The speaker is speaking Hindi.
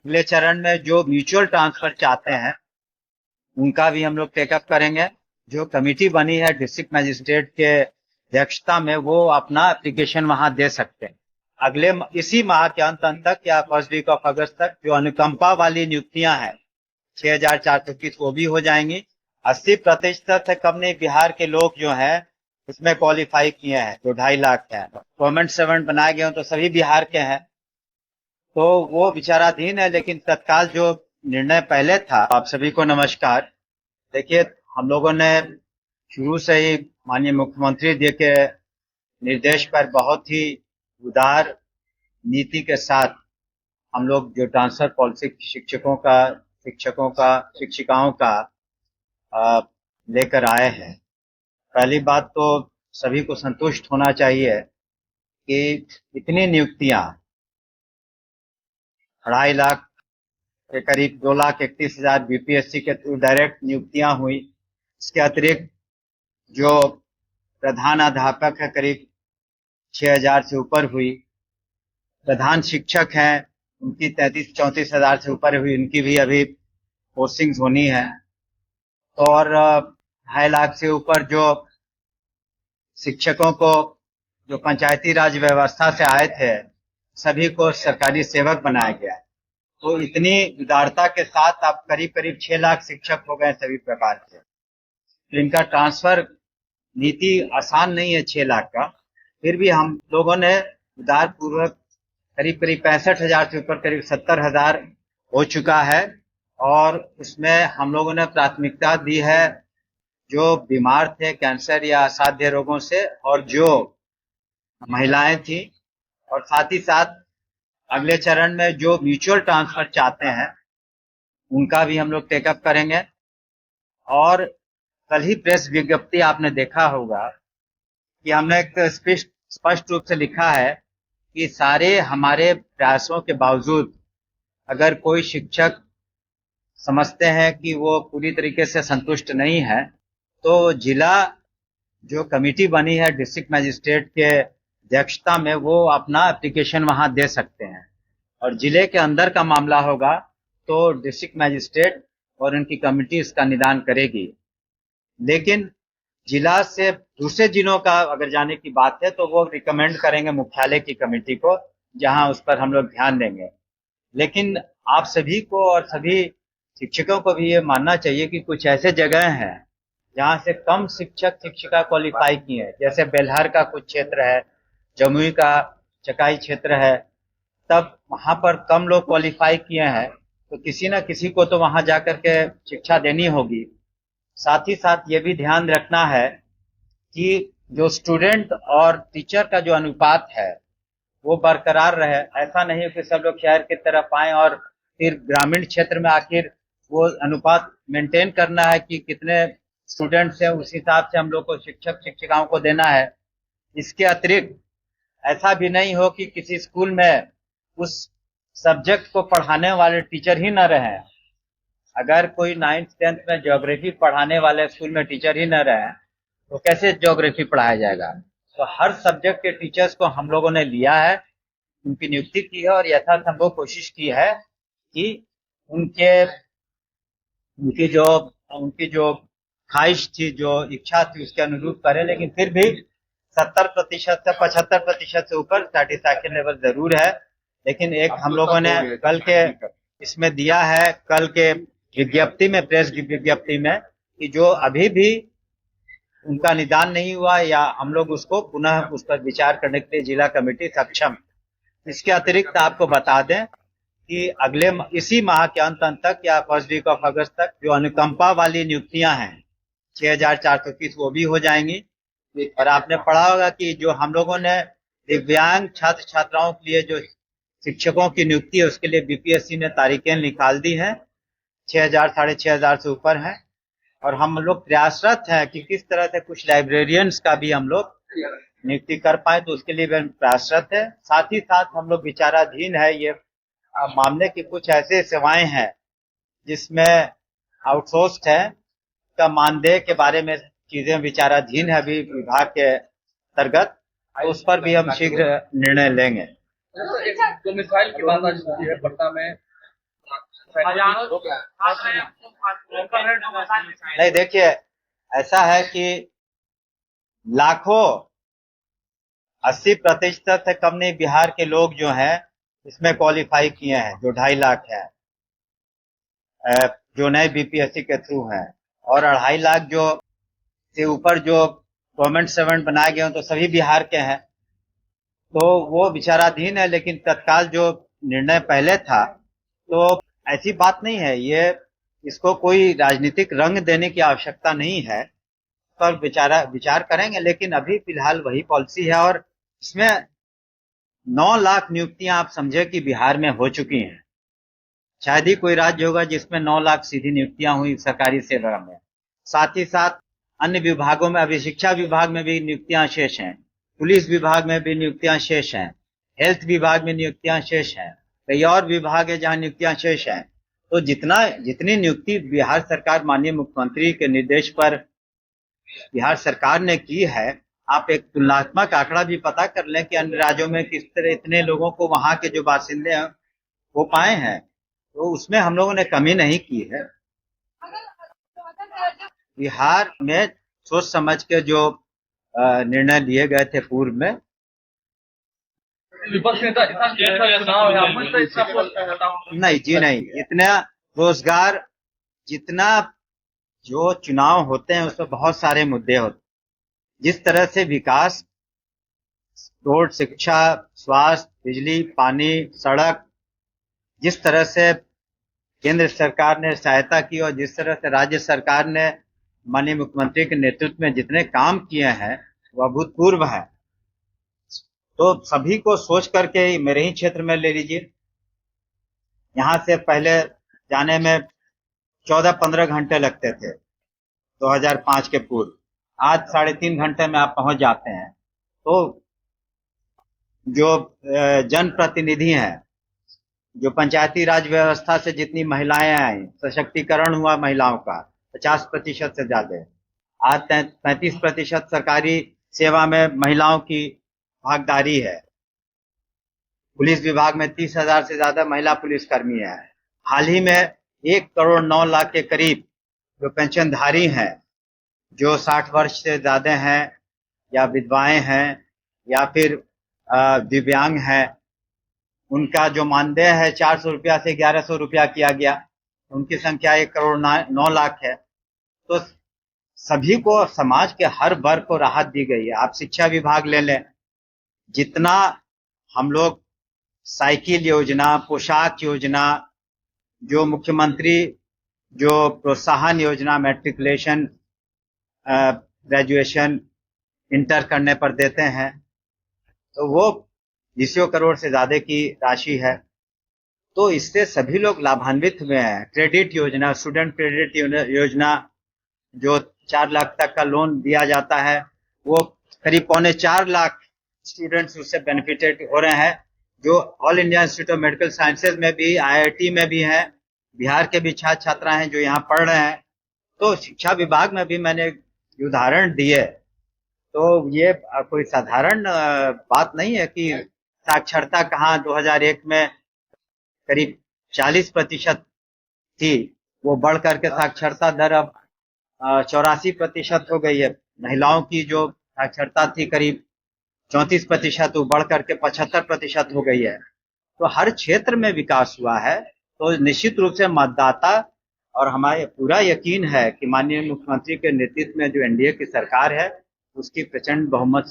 अगले चरण में जो म्यूचुअल ट्रांसफर चाहते हैं उनका भी हम लोग टेकअप करेंगे। जो कमेटी बनी है डिस्ट्रिक्ट मजिस्ट्रेट के अध्यक्षता में, वो अपना एप्लीकेशन वहां दे सकते हैं। इसी माह के अंत तक या फर्स्ट वीक ऑफ अगस्त तक जो अनुकंपा वाली नियुक्तियां हैं 6,430 वो भी हो जाएंगी। 80% से कम नहीं बिहार के लोग जो हैं उसमें क्वालिफाई किए हैं, जो 2.5 लाख है। गवर्नमेंट सर्वेंट बनाए गए तो सभी बिहार के हैं, तो वो विचाराधीन है। लेकिन तत्काल जो निर्णय पहले था, आप सभी को नमस्कार। देखिए, हम लोगों ने शुरू से ही माननीय मुख्यमंत्री जी के निर्देश पर बहुत ही उदार नीति के साथ हम लोग जो ट्रांसफर पॉलिसी शिक्षिकाओं का लेकर आए हैं। पहली बात तो सभी को संतुष्ट होना चाहिए कि इतनी नियुक्तियां 2.5 लाख के करीब 2,31,000 बीपीएससी के थ्रू डायरेक्ट नियुक्तियां हुई। इसके अतिरिक्त जो प्रधानाध्यापक है करीब 6,000 से ऊपर हुई। प्रधान शिक्षक हैं उनकी 33-34 हजार से ऊपर हुई, उनकी भी अभी पोस्टिंग्स होनी है। और 2.5 लाख से ऊपर जो शिक्षकों को जो पंचायती राज व्यवस्था से आए थे सभी को सरकारी सेवक बनाया गया है। तो इतनी उदारता के साथ अब करीब करीब 6 लाख शिक्षक हो गए सभी प्रकार के। तो इनका ट्रांसफर नीति आसान नहीं है 6 लाख का। फिर भी हम लोगों ने उदार पूर्वक करीब करीब 65,000 से ऊपर करीब 70,000 हो चुका है। और उसमें हम लोगों ने प्राथमिकता दी है जो बीमार थे कैंसर या असाध्य रोगों से, और जो महिलाएं थी। और साथ ही साथ अगले चरण में जो म्यूचुअल ट्रांसफर चाहते हैं उनका भी हम लोग टेकअप करेंगे। और कल ही प्रेस विज्ञप्ति आपने देखा होगा कि हमने एक स्पष्ट रूप से लिखा है कि सारे हमारे प्रयासों के बावजूद अगर कोई शिक्षक समझते हैं कि वो पूरी तरीके से संतुष्ट नहीं है, तो जिला जो कमेटी बनी है डिस्ट्रिक्ट मजिस्ट्रेट के अध्यक्षता में, वो अपना एप्लीकेशन वहां दे सकते हैं। और जिले के अंदर का मामला होगा तो डिस्ट्रिक्ट मजिस्ट्रेट और उनकी कमेटी इसका निदान करेगी। लेकिन जिला से दूसरे जिलों का अगर जाने की बात है तो वो रिकमेंड करेंगे मुख्यालय की कमेटी को, जहां उस पर हम लोग ध्यान देंगे। लेकिन आप सभी को और सभी शिक्षकों को भी ये मानना चाहिए कि कुछ ऐसे जगह हैं जहां से कम शिक्षक शिक्षिका क्वालिफाई किए हैं, जैसे बेलहर का कुछ क्षेत्र है, जमुई का चकाई क्षेत्र है। तब वहां पर कम लोग क्वालिफाई किए हैं तो किसी न किसी को तो वहां जाकर के शिक्षा देनी होगी। साथ ही साथ ये भी ध्यान रखना है कि जो स्टूडेंट और टीचर का जो अनुपात है वो बरकरार रहे। ऐसा नहीं है कि सब लोग शहर की तरफ आए और फिर ग्रामीण क्षेत्र में आखिर वो अनुपात मेंटेन करना है कि कितने स्टूडेंट्स हैं, उस हिसाब से हम लोग को शिक्षक शिक्षिकाओं को देना है। इसके अतिरिक्त ऐसा भी नहीं हो कि किसी स्कूल में उस सब्जेक्ट को पढ़ाने वाले टीचर ही न रहे। अगर कोई 9th-10th में ज्योग्राफी पढ़ाने वाले स्कूल में टीचर ही न रहे तो कैसे ज्योग्राफी पढ़ाया जाएगा। तो हर सब्जेक्ट के टीचर्स को हम लोगों ने लिया है, उनकी नियुक्ति की है और यथासंभव कोशिश की है कि उनके उनकी जो ख्वाहिश थी, जो इच्छा थी, उसके अनुरूप करें। लेकिन फिर भी 70% से 75% से ऊपर सेटिस्फैक्शन लेवल जरूर है। लेकिन एक हम लोगों ने कल के इसमें दिया है, कल के विज्ञप्ति में, प्रेस की विज्ञप्ति में, कि जो अभी भी उनका निदान नहीं हुआ या हम लोग उसको पुनः उस पर विचार करने के लिए जिला कमेटी सक्षम। इसके अतिरिक्त आपको बता दें कि इसी माह के अंत तक या फर्स्ट वीक ऑफ अगस्त तक जो अनुकंपा वाली नियुक्तियां हैं 6,430 वो भी हो जाएंगी। और आपने पढ़ा होगा कि जो हम लोगों ने दिव्यांग छात्र छात्राओं के लिए जो शिक्षकों की नियुक्ति है उसके लिए बीपीएससी ने तारीखें निकाल दी है। 6,000 6,500 से ऊपर है। और हम लोग प्रयासरत हैं कि किस तरह से कुछ लाइब्रेरियंस का भी हम लोग नियुक्ति कर पाए, तो उसके लिए भी प्रयासरत है। साथ ही साथ हम लोग विचाराधीन है ये मामले की कुछ ऐसे सेवाएं हैं जिसमें आउटसोर्स्ड है, का मानदेय के बारे में चीजें विचाराधीन है अभी विभाग के अंतर्गत, तो उस पर भी हम शीघ्र निर्णय लेंगे। एक डोमिसाइल की बात आज होती है पटना में, नहीं, देखिए, ऐसा है कि लाखों 80% से कम नहीं बिहार के लोग जो हैं इसमें क्वालिफाई किए हैं, जो 2.5 लाख है, जो नए बीपीएससी के थ्रू हैं, और 2.5 लाख जो से ऊपर जो गवर्नमेंट सर्वेंट बनाए गए हैं तो सभी बिहार के हैं। तो वो विचाराधीन है, लेकिन तत्काल जो निर्णय पहले था तो ऐसी बात नहीं है, ये इसको कोई राजनीतिक रंग देने की आवश्यकता नहीं है, पर विचार करेंगे, लेकिन अभी फिलहाल वही पॉलिसी है। और इसमें 9 लाख नियुक्तियां आप समझे कि बिहार में हो चुकी हैं। शायद ही कोई राज्य होगा जिसमें 9 लाख सीधी नियुक्तियां हुई सरकारी सेवा में। साथ ही साथ अन्य विभागों में, अभी शिक्षा विभाग में भी नियुक्तियां शेष हैं, पुलिस विभाग में भी नियुक्तियां शेष हैं, हेल्थ विभाग में नियुक्तियां शेष हैं, कई और विभाग है जहां नियुक्तियां शेष हैं। तो जितनी नियुक्ति बिहार सरकार माननीय मुख्यमंत्री के निर्देश पर बिहार सरकार ने की है, आप एक तुलनात्मक आंकड़ा भी पता कर लें कि अन्य राज्यों में किस तरह इतने लोगों को वहां के जो बासिंदे हैं वो पाए हैं, तो उसमें हम लोगों ने कमी नहीं की है। बिहार में सोच समझ के जो निर्णय लिए गए थे पूर्व में, विपक्ष नेता चुनाव है, नहीं जी नहीं, इतना रोजगार, जितना जो चुनाव होते हैं उसमें बहुत सारे मुद्दे होते हैं। जिस तरह से विकास, रोड, शिक्षा, स्वास्थ्य, बिजली, पानी, सड़क, जिस तरह से केंद्र सरकार ने सहायता की और जिस तरह से राज्य सरकार ने माननीय मुख्यमंत्री के नेतृत्व में जितने काम किए हैं वह अभूतपूर्व है। तो सभी को सोच करके, मेरे ही क्षेत्र में ले लीजिए, यहाँ से पहले जाने में 14-15 घंटे लगते थे 2005 के पूर्व, आज 3.5 घंटे में आप पहुंच जाते हैं। तो जो जनप्रतिनिधि हैं, जो पंचायती राज व्यवस्था से जितनी महिलाएं आई, सशक्तिकरण हुआ महिलाओं का 50% से ज्यादा, आज 35% सरकारी सेवा में महिलाओं की भागीदारी है। पुलिस विभाग में 30,000 से ज्यादा महिला पुलिसकर्मी है। हाल ही में 1,09,00,000 के करीब जो पेंशनधारी हैं, जो 60 वर्ष से ज्यादा हैं या विधवाएं हैं या फिर दिव्यांग हैं, उनका जो मानदेय है 400 रुपया से 1100 रुपया किया गया, उनकी संख्या 1,09,00,000 है। तो सभी को, समाज के हर वर्ग को राहत दी गई है। आप शिक्षा विभाग ले लें, जितना हम लोग साइकिल योजना, पोशाक योजना, जो मुख्यमंत्री जो प्रोत्साहन योजना, मैट्रिकुलेशन, ग्रेजुएशन, इंटर करने पर देते हैं, तो वो 20 करोड़ से ज्यादा की राशि है। तो इससे सभी लोग लाभान्वित हुए हैं। क्रेडिट योजना, स्टूडेंट क्रेडिट योजना, जो 4 लाख तक का लोन दिया जाता है, वो करीब 3.25 लाख स्टूडेंट्स उससे बेनिफिटेड हो रहे हैं, जो all India institute of medical sciences में भी, IIT में भी हैं, बिहार के भी छात्र छात्रा हैं जो यहाँ पढ़ रहे हैं। तो शिक्षा विभाग में भी मैंने उदाहरण दिए, तो ये कोई साधारण बात नहीं है कि साक्षरता कहाँ 2001 में करीब 40% थी, वो बढ़ करके साक्षरता दर अब 84% हो गई है। महिलाओं की जो साक्षरता थी करीब 34%, वो बढ़ करके 75% हो गई है। तो हर क्षेत्र में विकास हुआ है। तो निश्चित रूप से मतदाता, और हमारे पूरा यकीन है कि माननीय मुख्यमंत्री के नेतृत्व में जो NDA की सरकार है उसकी प्रचंड बहुमत से